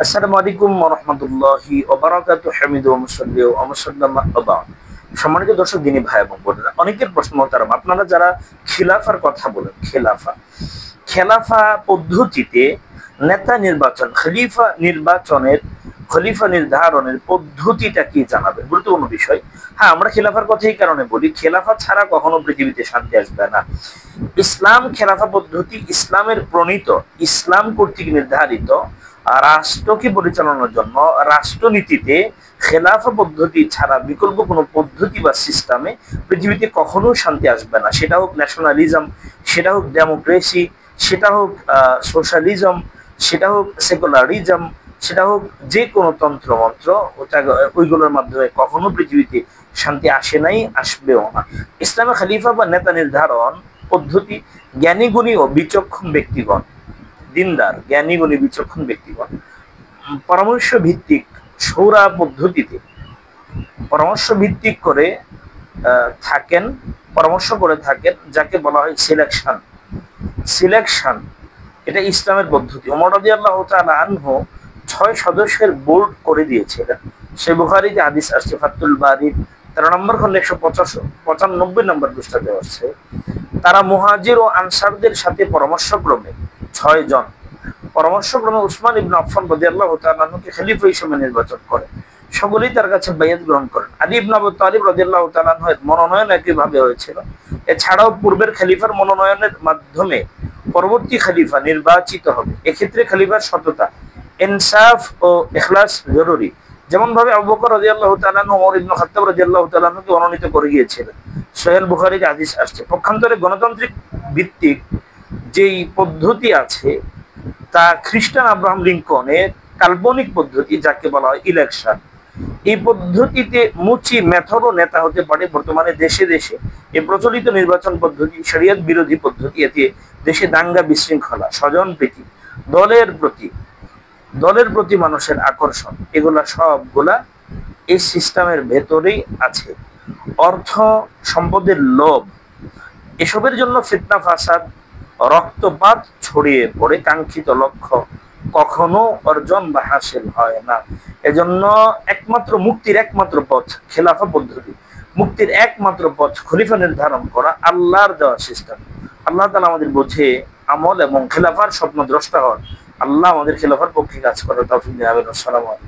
আসসালামু আলাইকুম ওয়া রাহমাতুল্লাহি ওয়া বারাকাতুহু। হামিদু ওয়া মুসাল্লি ওয়া মুসাল্লাম ওয়া বা'দ। সম্মানিত দর্শক, দিনী ভাই এবং বোনেরা, অনেকের প্রশ্ন মোহতারাম, আপনারা যারা খিলাফার কথা বলেন, খেলাফা পদ্ধতিতে নেতা নির্বাচন, খলিফা নির্ধারণের পদ্ধতিটা কি জানাবেন? গুরুত্বপূর্ণ বিষয়। হ্যাঁ, আমরা খেলাফার কথা এই কারণে বলি, খেলাফা ছাড়া কখনো পৃথিবীতে শান্তি আসবে না। ইসলাম খেলাফা পদ্ধতি ইসলামের প্রণীত, ইসলাম কর্তৃক নির্ধারিত রাষ্ট্রকে পরিচালনার জন্য রাষ্ট্রনীতিতে খেলাফা পদ্ধতি ছাড়া বিকল্প কোনো পদ্ধতি বা সিস্টেমে পৃথিবীতে কখনো শান্তি আসবে না। সেটা হোক ন্যাশনালিজম, সেটা হোক ডেমোক্রেসি, সেটা হোক সোশ্যালিজম, সেটা হোক সেকুলারিজম, সেটা হোক যে কোনো তন্ত্রমন্ত্র, ওইগুলোর মাধ্যমে কখনো পৃথিবীতে শান্তি আসে নাই, আসবেও না। ইসলামে খলিফা বা নেতা নির্ধারণ পদ্ধতি জ্ঞানী গুণী ও বিচক্ষণ ব্যক্তিগণ, দিনদার জ্ঞানী গুণী বিচক্ষণ ব্যক্তিগণ পরামর্শ ভিত্তিক সৌরা পদ্ধতিতে পরামর্শ ভিত্তিক করে থাকেন, পরামর্শ করে থাকেন, যাকে বলা হয় সিলেকশন। এটা ইসলামের পদ্ধতি। ওমর রাদিয়াল্লাহু তাআলা আনহু 6 সদস্যের বোর্ড করে দিয়েছিলেন। সে বুখারীতে হাদিস আসছে, ফাতুল বারী 13 নম্বর খন্ড 195 নম্বর পৃষ্ঠাতে আসছে। তারা মুহাজির ও আনসারদের সাথে পরামর্শক্রমে 6 জন পরামর্শক্রমে উসমান ইবনে আফফান রাদিয়াল্লাহু তাআলা আনহুকে খলিফা হিসেবে নির্বাচন করেন। সকলেই তার কাছে বাইয়াত গ্রহণ করেন। আলী ইবনে আবু তালিব রাদিয়াল্লাহু তাআলা আনহু এর মনোনয়ন একইভাবে হয়েছিল। এছাড়াও পূর্বের খলিফার মনোনয়নের মাধ্যমে পরবর্তী খলিফা নির্বাচিত হবে। এক্ষেত্রে খলিফার সততা, ইনসাফ ও ইখলাস জরুরি। যেমন ভাবে আবু বকর রাদিয়াল্লাহু তাআলা আনহু ওমর ইবনে খাত্তাব রাদিয়াল্লাহু তাআলা আনহুকে মনোনীত করে গিয়েছিলেন। সহিহ বুখারীতে হাদিস আসছে। পক্ষান্তরে গণতান্ত্রিক ভিত্তিক যেই পদ্ধতি আছে তা খ্রিস্টান আব্রাহাম লিঙ্কনের কাল্পনিক পদ্ধতি, যাকে বলা হয় ইলেকশন। এই পদ্ধতিতে মুচি মেথডও নেতা হতে পারে। বর্তমানে দেশে দেশে এই প্রচলিত নির্বাচন পদ্ধতি শরিয়ত বিরোধী পদ্ধতি। এতে দেশে দাঙ্গা, বিশৃঙ্খলা, স্বজন প্রীতি, দলের প্রতি মানুষের আকর্ষণ, এগুলা সবগুলা এই সিস্টেমের ভেতরেই আছে। অর্থ সম্পদের লোভ, এসবের জন্য ফিতনা, ফাসাদ, রক্তপাত ছড়িয়ে পড়ে কাঙ্ক্ষিত লক্ষ্য কখনো অর্জন বা হাসিল হয় না। এজন্য মুক্তির একমাত্র পথ খেলাফা পদ্ধতি। মুক্তির একমাত্র পথ খলিফা নির্ধারণ করা, আল্লাহর দেওয়া সিস্টেম। আল্লাহ তাআলা আমাদের বুঝে আমল এবং খেলাফার স্বপ্ন দ্রষ্টা হন। আল্লাহ আমাদের খেলাফার পক্ষে কাজ করার তৌফিক দিন। আমিন। আসসালামু আলাইকুম।